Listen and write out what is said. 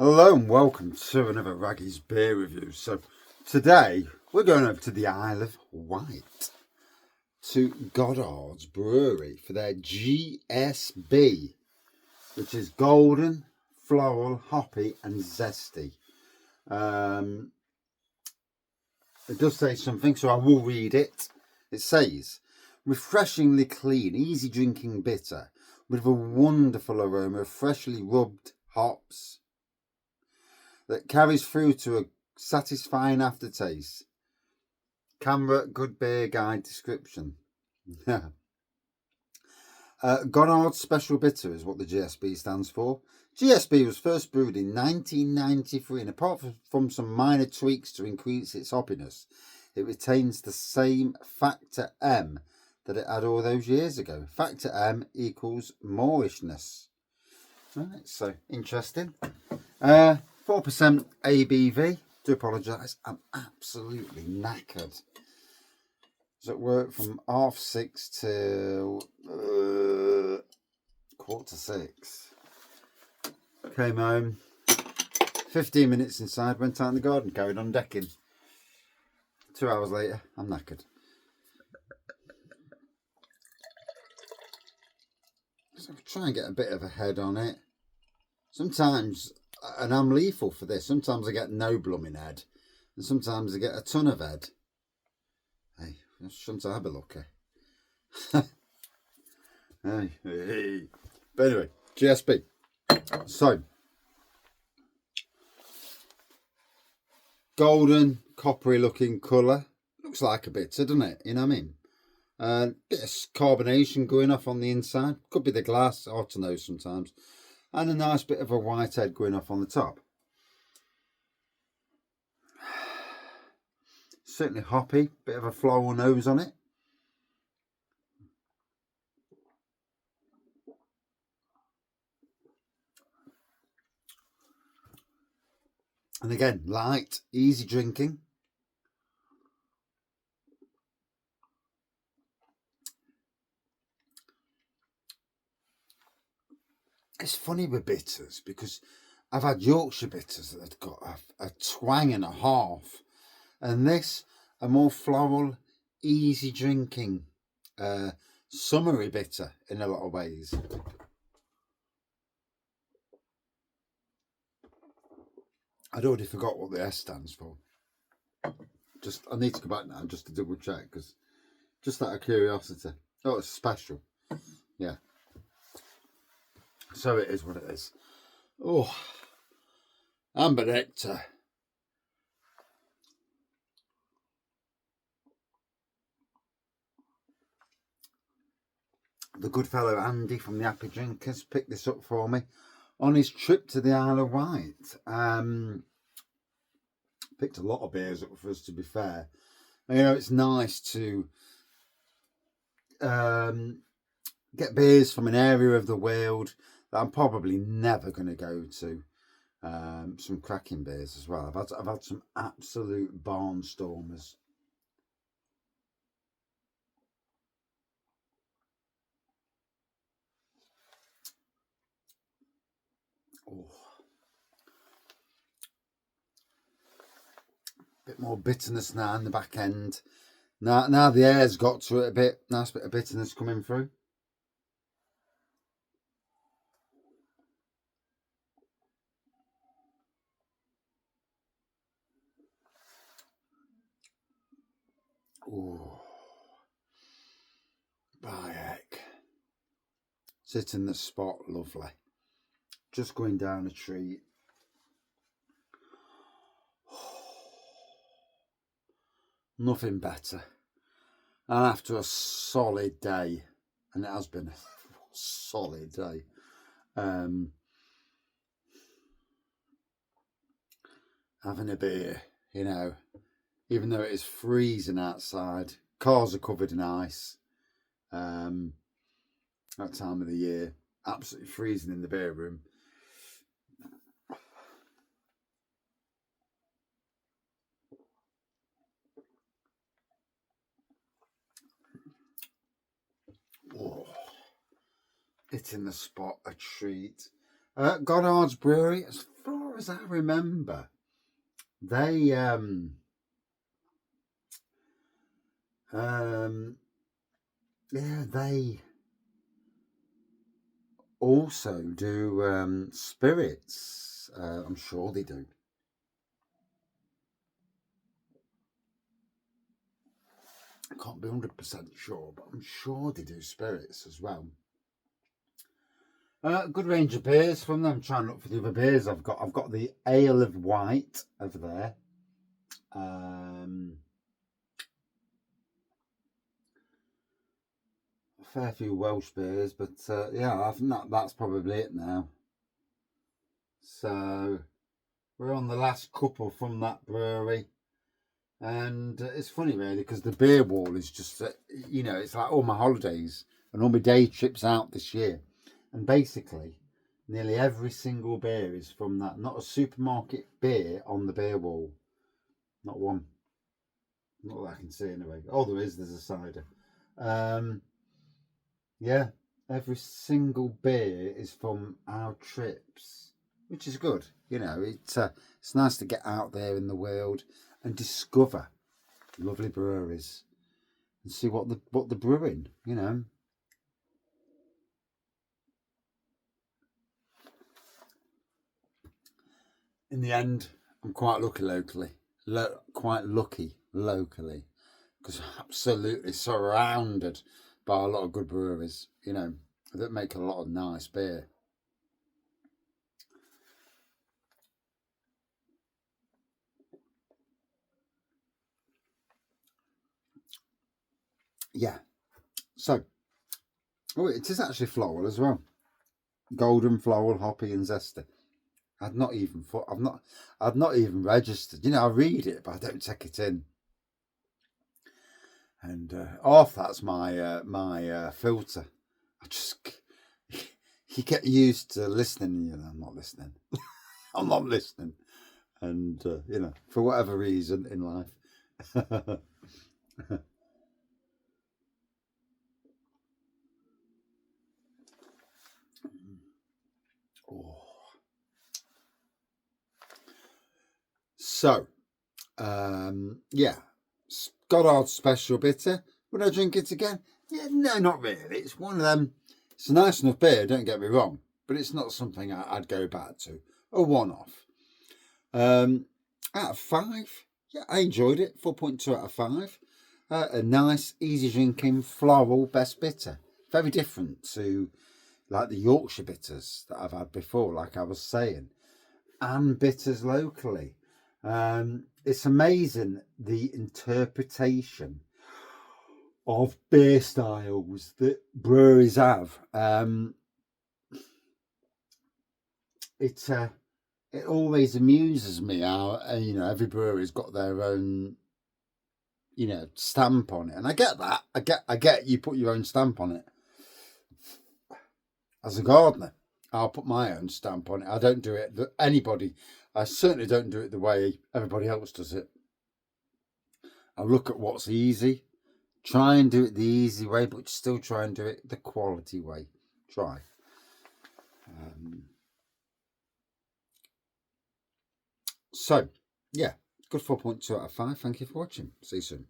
Hello and welcome to another Raggy's beer review. So today we're going over to the Isle of Wight to Goddards Brewery for their GSB, which is golden, floral, hoppy and zesty. It does say something, so I will read it. It says, refreshingly clean, easy drinking bitter with a wonderful aroma of freshly rubbed hops that carries through to a satisfying aftertaste. Camera Good Beer Guide description. Goddards Special Bitter is what the GSB stands for. GSB was first brewed in 1993, and apart from some minor tweaks to increase its hoppiness, it retains the same factor M that it had all those years ago. Factor M equals moorishness. Right, so interesting. 4% ABV. Do apologise, I'm absolutely knackered. I was at work from 6:30 till 5:45. Came home, 15 minutes inside, went out in the garden, carried on decking. 2 hours later, I'm knackered. So I'll try and get a bit of a head on it. Sometimes, and I'm lethal for this, sometimes I get no blooming head, and sometimes I get a ton of head. Hey, shouldn't I be lucky? hey. But anyway, GSB. So, golden, coppery looking colour. Looks like a bitter, doesn't it? You know what I mean? Bit of carbonation going off on the inside. Could be the glass, hard to know sometimes. And a nice bit of a white head going off on the top. Certainly hoppy, bit of a floral nose on it. And again, light, easy drinking. It's funny with bitters because I've had Yorkshire bitters that have got a twang and a half. And this, a more floral, easy drinking, summery bitter in a lot of ways. I'd already forgot what the S stands for. I need to go back now just to double check, because just out of curiosity. Oh, it's special. Yeah. So it is what it is. Oh, amber nectar. The good fellow Andy from the Happy Drinkers picked this up for me on his trip to the Isle of Wight. Picked a lot of beers up for us, to be fair. You know, it's nice to get beers from an area of the world that I'm probably never going to go to. Some cracking beers as well. I've had some absolute barnstormers. Oh. Bit more bitterness now in the back end. Now the air's got to it a bit. Nice bit of bitterness coming through. Oh, by heck. Sit in the spot, lovely. Just going down a treat. Nothing better. And after a solid day, and it has been a solid day, having a beer, you know, even though it is freezing outside, cars are covered in ice, that time of the year, absolutely freezing in the beer room. Oh, it's in the spot, a treat. Goddards Brewery, as far as I remember, they they also do spirits. I'm sure they do. I can't be 100% sure, but I'm sure they do spirits as well. Good range of beers from them. I'm trying to look for the other beers I've got. I've got the Isle of Wight over there. A fair few Welsh beers, but yeah, I think that's probably it now. So we're on the last couple from that brewery. And it's funny, really, because the beer wall is just, it's like all my holidays and all my day trips out this year. And basically, nearly every single beer is from that. Not a supermarket beer on the beer wall. Not one. Not that I can see anyway. Oh, there's a cider. Yeah, every single beer is from our trips, which is good. It's nice to get out there in the world and discover lovely breweries and see what they're brewing. In the end, I'm quite lucky locally. Because I'm absolutely surrounded by a lot of good breweries. That make a lot of nice beer. Yeah. So, it is actually floral as well. Golden, floral, hoppy, and zesty. I've not even registered. I read it, but I don't take it in. And that's my filter. You get used to listening. I'm not listening. I'm not listening. And for whatever reason in life. Oh. So, Goddards Special Bitter. Would I drink it again? Yeah, no, not really. It's one of them. It's a nice enough beer, don't get me wrong, but it's not something I'd go back to. A one-off. Out of 5, yeah, I enjoyed it. 4.2 out of 5. A nice, easy drinking, floral best bitter. Very different to like the Yorkshire bitters that I've had before, like I was saying, and bitters locally. It's amazing the interpretation of beer styles that breweries have. It always amuses me how every brewery's got their own stamp on it, and I get that. I get you put your own stamp on it. As a gardener, I'll put my own stamp on it. I don't do it I certainly don't do it the way everybody else does it. I look at what's easy, try and do it the easy way, but still try and do it the quality way. Try. So, yeah, good 4.2 out of 5. Thank you for watching. See you soon.